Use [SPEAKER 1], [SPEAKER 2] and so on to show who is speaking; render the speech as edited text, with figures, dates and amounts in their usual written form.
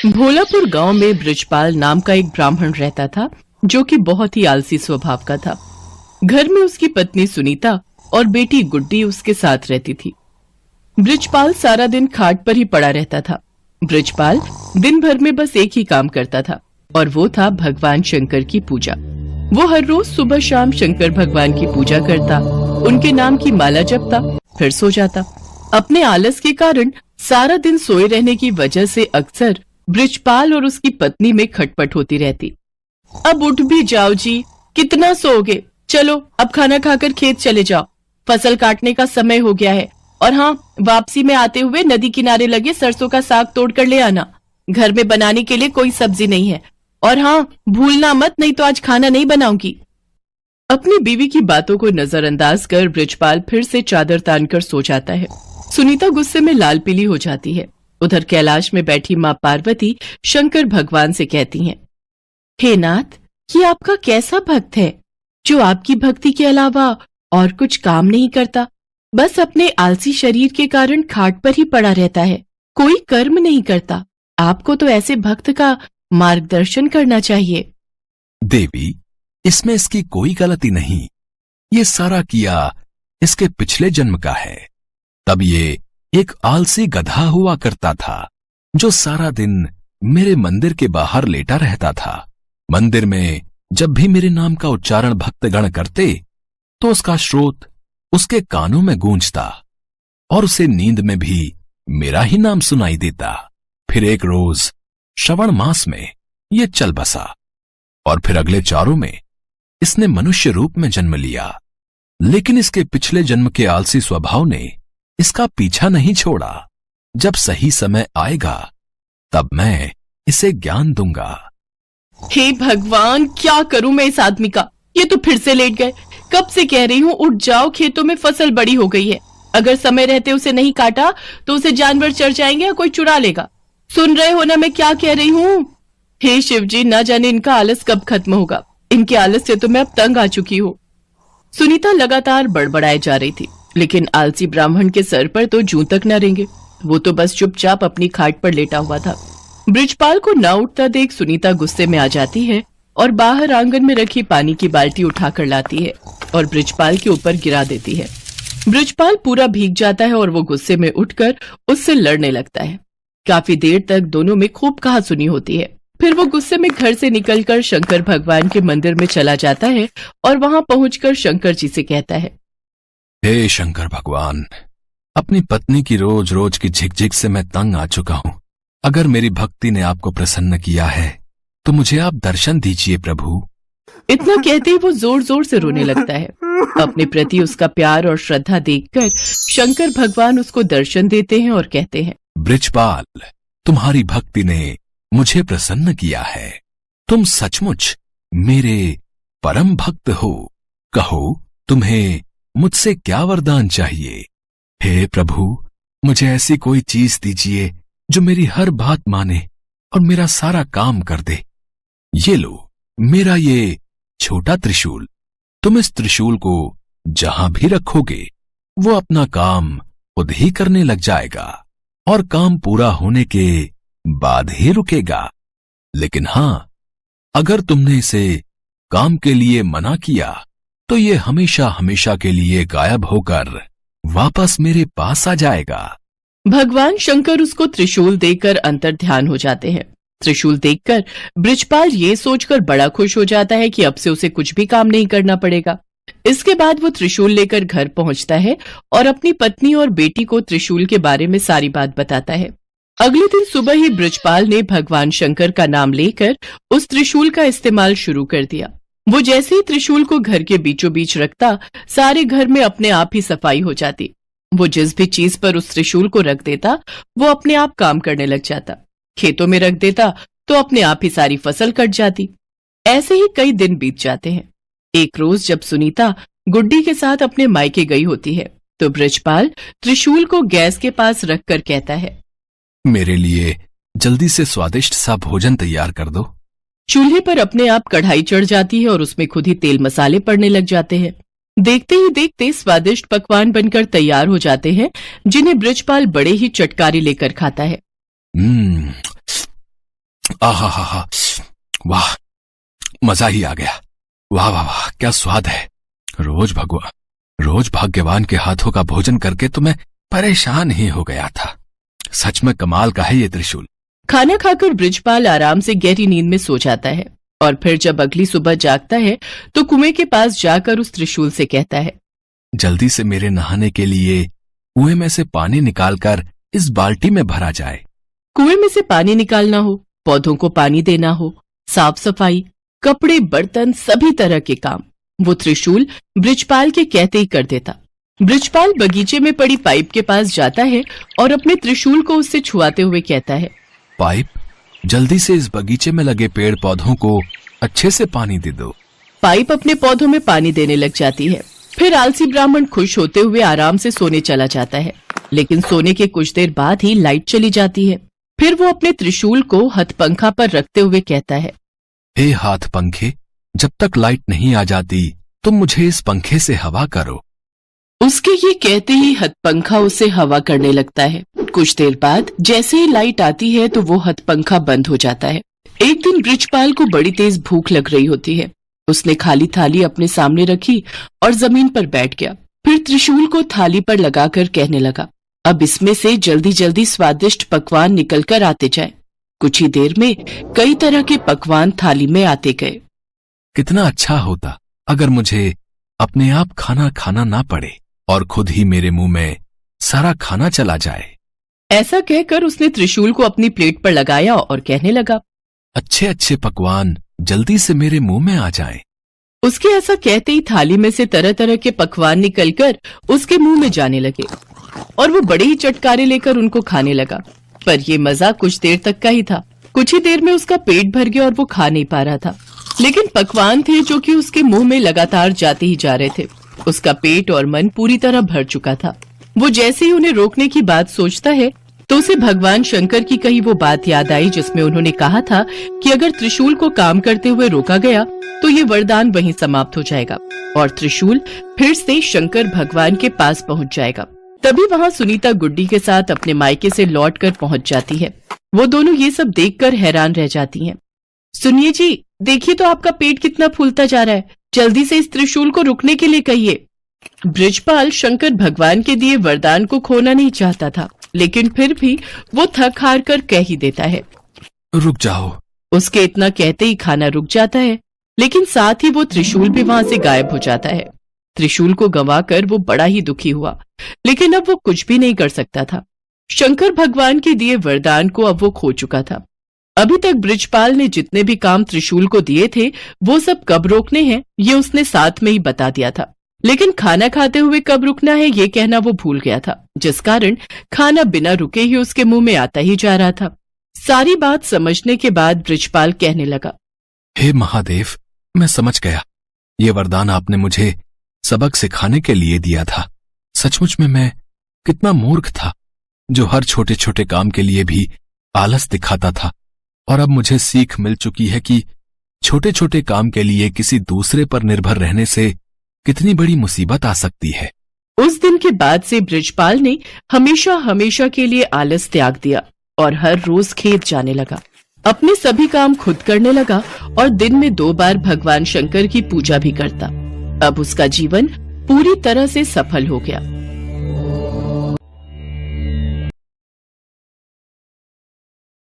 [SPEAKER 1] भोलापुर गांव में बृजपाल नाम का एक ब्राह्मण रहता था, जो कि बहुत ही आलसी स्वभाव का था। घर में उसकी पत्नी सुनीता और बेटी गुड्डी उसके साथ रहती थी। बृजपाल सारा दिन खाट पर ही पड़ा रहता था। बृजपाल दिन भर में बस एक ही काम करता था, और वो था भगवान शंकर की पूजा। वो हर रोज सुबह शाम शंकर भगवान की पूजा करता, उनके नाम की माला जपता, फिर सो जाता। अपने आलस के कारण सारा दिन सोए रहने की वजह से अक्सर बृजपाल और उसकी पत्नी में खटपट होती रहती। अब उठ भी जाओ जी, कितना सोओगे? चलो अब खाना खाकर खेत चले जाओ, फसल काटने का समय हो गया है। और हाँ, वापसी में आते हुए नदी किनारे लगे सरसों का साग तोड़ कर ले आना। घर में बनाने के लिए कोई सब्जी नहीं है। और हाँ, भूलना मत, नहीं तो आज खाना नहीं बनाऊंगी। अपनी बीवी की बातों को नजरअंदाज कर बृजपाल फिर से चादर तानकर सो जाता है। सुनीता गुस्से में लाल पीली हो जाती है। उधर कैलाश में बैठी माँ पार्वती शंकर भगवान से कहती हैं, हे नाथ, ये आपका कैसा भक्त है जो आपकी भक्ति के अलावा और कुछ काम नहीं करता, बस अपने आलसी शरीर के कारण खाट पर ही पड़ा रहता है, कोई कर्म नहीं करता। आपको तो ऐसे भक्त का मार्गदर्शन करना चाहिए।
[SPEAKER 2] देवी, इसमें इसकी कोई गलती नहीं। ये सारा किया इसके पिछले जन्म का है। तब ये एक आलसी गधा हुआ करता था, जो सारा दिन मेरे मंदिर के बाहर लेटा रहता था। मंदिर में जब भी मेरे नाम का उच्चारण भक्तगण करते, तो उसका स्रोत उसके कानों में गूंजता और उसे नींद में भी मेरा ही नाम सुनाई देता। फिर एक रोज श्रवण मास में ये चल बसा और फिर अगले चारों में इसने मनुष्य रूप में जन्म लिया। लेकिन इसके पिछले जन्म के आलसी स्वभाव ने इसका पीछा नहीं छोड़ा। जब सही समय आएगा तब मैं इसे ज्ञान दूंगा।
[SPEAKER 1] हे भगवान, क्या करूं मैं इस आदमी का? ये तो फिर से लेट गए। कब से कह रही हूँ उठ जाओ, खेतों में फसल बड़ी हो गई है। अगर समय रहते उसे नहीं काटा तो उसे जानवर चढ़ जाएंगे या कोई चुरा लेगा। सुन रहे हो ना मैं क्या कह रही हूँ? हे शिव जी, न जाने इनका आलस कब खत्म होगा। इनके आलस से तो मैं अब तंग आ चुकी हूँ। सुनीता लगातार बड़बड़ाए जा रही थी, लेकिन आलसी ब्राह्मण के सर पर तो जूं तक न रेंगे। वो तो बस चुपचाप अपनी खाट पर लेटा हुआ था। बृजपाल को ना उठता देख सुनीता गुस्से में आ जाती है और बाहर आंगन में रखी पानी की बाल्टी उठाकर लाती है और बृजपाल के ऊपर गिरा देती है। बृजपाल पूरा भीग जाता है और वो गुस्से में उठकर उससे लड़ने लगता है। काफी देर तक दोनों में खूब कहासुनी होती है। फिर वो गुस्से में घर से निकलकर शंकर भगवान के मंदिर में चला जाता है और वहां पहुंचकर शंकर जी से कहता है,
[SPEAKER 2] हे शंकर भगवान, अपनी पत्नी की रोज रोज की झिकझिक से मैं तंग आ चुका हूं। अगर मेरी भक्ति ने आपको प्रसन्न किया है तो मुझे आप दर्शन दीजिए प्रभु।
[SPEAKER 1] इतना कहते ही वो जोर जोर से रोने लगता है। अपने प्रति उसका प्यार और श्रद्धा देखकर शंकर भगवान उसको दर्शन देते हैं और कहते हैं,
[SPEAKER 2] बृजपाल, तुम्हारी भक्ति ने मुझे प्रसन्न किया है। तुम सचमुच मेरे परम भक्त हो। कहो, तुम्हें मुझसे क्या वरदान चाहिए? हे प्रभु, मुझे ऐसी कोई चीज दीजिए जो मेरी हर बात माने और मेरा सारा काम कर दे। ये लो, मेरा ये छोटा त्रिशूल। तुम इस त्रिशूल को जहां भी रखोगे वो अपना काम खुद ही करने लग जाएगा और काम पूरा होने के बाद ही रुकेगा। लेकिन हां, अगर तुमने इसे काम के लिए मना किया तो ये हमेशा हमेशा के लिए गायब होकर वापस मेरे पास आ जाएगा।
[SPEAKER 1] भगवान शंकर उसको त्रिशूल देकर अंतर ध्यान हो जाते हैं। त्रिशूल देखकर बृजपाल ये सोचकर बड़ा खुश हो जाता है कि अब से उसे कुछ भी काम नहीं करना पड़ेगा। इसके बाद वो त्रिशूल लेकर घर पहुंचता है और अपनी पत्नी और बेटी को त्रिशूल के बारे में सारी बात बताता है। अगले दिन सुबह ही बृजपाल ने भगवान शंकर का नाम लेकर उस त्रिशूल का इस्तेमाल शुरू कर दिया। वो जैसे ही त्रिशूल को घर के बीचों बीच रखता, सारे घर में अपने आप ही सफाई हो जाती। वो जिस भी चीज पर उस त्रिशूल को रख देता वो अपने आप काम करने लग जाता। खेतों में रख देता तो अपने आप ही सारी फसल कट जाती। ऐसे ही कई दिन बीत जाते हैं। एक रोज जब सुनीता गुड्डी के साथ अपने मायके गई होती है तो बृजपाल त्रिशूल को गैस के पास रखकर कहता है,
[SPEAKER 2] मेरे लिए जल्दी से स्वादिष्ट सा भोजन तैयार कर दो।
[SPEAKER 1] चूल्हे पर अपने आप कढ़ाई चढ़ जाती है और उसमें खुद ही तेल मसाले पड़ने लग जाते हैं। देखते ही देखते स्वादिष्ट पकवान बनकर तैयार हो जाते हैं, जिन्हें बृजपाल बड़े ही चटकारे लेकर खाता है।
[SPEAKER 2] आहा हा हा, वाह, मजा ही आ गया। वाह वाह वाह, क्या स्वाद है। रोज भाग्यवान के हाथों का भोजन करके तो मैं परेशान ही हो गया था। सच में कमाल का है ये त्रिशूल।
[SPEAKER 1] खाना खाकर बृजपाल आराम से गहरी नींद में सो जाता है और फिर जब अगली सुबह जागता है तो कुएं के पास जाकर उस त्रिशूल से कहता है,
[SPEAKER 2] जल्दी से मेरे नहाने के लिए कुएं में से पानी निकालकर इस बाल्टी में भरा जाए।
[SPEAKER 1] कुएं में से पानी निकालना हो, पौधों को पानी देना हो, साफ सफाई, कपड़े, बर्तन, सभी तरह के काम वो त्रिशूल बृजपाल के कहते ही कर देता। बृजपाल बगीचे में पड़ी पाइप के पास जाता है और अपने त्रिशूल को उससे छुआते हुए कहता है,
[SPEAKER 2] पाइप, जल्दी से इस बगीचे में लगे पेड़ पौधों को अच्छे से पानी दे दो।
[SPEAKER 1] पाइप अपने पौधों में पानी देने लग जाती है। फिर आलसी ब्राह्मण खुश होते हुए आराम से सोने चला जाता है, लेकिन सोने के कुछ देर बाद ही लाइट चली जाती है। फिर वो अपने त्रिशूल को हथपंखा पर रखते हुए कहता है,
[SPEAKER 2] हे हाथ पंखे, जब तक लाइट नहीं आ जाती तुम मुझे इस पंखे से हवा करो।
[SPEAKER 1] उसके ये कहते ही हथपंखा उसे हवा करने लगता है। कुछ देर बाद जैसे ही लाइट आती है तो वो हथपंखा बंद हो जाता है। एक दिन बृजपाल को बड़ी तेज भूख लग रही होती है। उसने खाली थाली अपने सामने रखी और जमीन पर बैठ गया। फिर त्रिशूल को थाली पर लगाकर कहने लगा, अब इसमें से जल्दी जल्दी स्वादिष्ट पकवान निकल कर आते जाए। कुछ ही देर में कई तरह के पकवान थाली में आते गए।
[SPEAKER 2] कितना अच्छा होता अगर मुझे अपने आप खाना खाना ना पड़े और खुद ही मेरे मुंह में सारा खाना चला जाए।
[SPEAKER 1] ऐसा कहकर उसने त्रिशूल को अपनी प्लेट पर लगाया और कहने लगा,
[SPEAKER 2] अच्छे अच्छे पकवान जल्दी से मेरे मुंह में आ जाएं।
[SPEAKER 1] उसके ऐसा कहते ही थाली में से तरह तरह के पकवान निकलकर उसके मुंह में जाने लगे और वो बड़े ही चटकारे लेकर उनको खाने लगा। पर ये मजा कुछ देर तक का ही था। कुछ ही देर में उसका पेट भर गया और वो खा नहीं पा रहा था, लेकिन पकवान थे जो कि उसके मुंह में लगातार जाते ही जा रहे थे। उसका पेट और मन पूरी तरह भर चुका था। वो जैसे ही उन्हें रोकने की बात सोचता है तो उसे भगवान शंकर की कही वो बात याद आई जिसमें उन्होंने कहा था कि अगर त्रिशूल को काम करते हुए रोका गया तो ये वरदान वहीं समाप्त हो जाएगा और त्रिशूल फिर से शंकर भगवान के पास पहुंच जाएगा। तभी वहां सुनीता गुड्डी के साथ अपने मायके से लौट कर पहुंच जाती है। वो दोनों ये सब देखकर हैरान रह जाती हैं। सुनिए जी, देखिए तो आपका पेट कितना फूलता जा रहा है, जल्दी से इस त्रिशूल को रुकने के लिए कहिए। बृजपाल शंकर भगवान के दिए वरदान को खोना नहीं चाहता था, लेकिन फिर भी वो थक हार कर कह ही देता है,
[SPEAKER 2] रुक जाओ।
[SPEAKER 1] उसके इतना कहते ही खाना रुक जाता है, लेकिन साथ ही वो त्रिशूल भी वहां से गायब हो जाता है। त्रिशूल को गंवाकर वो बड़ा ही दुखी हुआ, लेकिन अब वो कुछ भी नहीं कर सकता था। शंकर भगवान के दिए वरदान को अब वो खो चुका था। अभी तक बृजपाल ने जितने भी काम त्रिशूल को दिए थे वो सब कब रोकने हैं ये उसने साथ में ही बता दिया था, लेकिन खाना खाते हुए कब रुकना है ये कहना वो भूल गया था, जिस कारण खाना बिना रुके ही उसके मुंह में आता ही जा रहा था। सारी बात समझने के बाद बृजपाल कहने लगा,
[SPEAKER 2] हे महादेव, मैं समझ गया। ये वरदान आपने मुझे सबक सिखाने के लिए दिया था। सचमुच में मैं कितना मूर्ख था जो हर छोटे छोटे काम के लिए भी आलस दिखाता था, और अब मुझे सीख मिल चुकी है कि छोटे छोटे काम के लिए किसी दूसरे पर निर्भर रहने से कितनी बड़ी मुसीबत आ सकती है।
[SPEAKER 1] उस दिन के बाद से बृजपाल ने हमेशा हमेशा के लिए आलस त्याग दिया और हर रोज खेत जाने लगा। अपने सभी काम खुद करने लगा और दिन में 2 बार भगवान शंकर की पूजा भी करता। अब उसका जीवन पूरी तरह से सफल हो गया।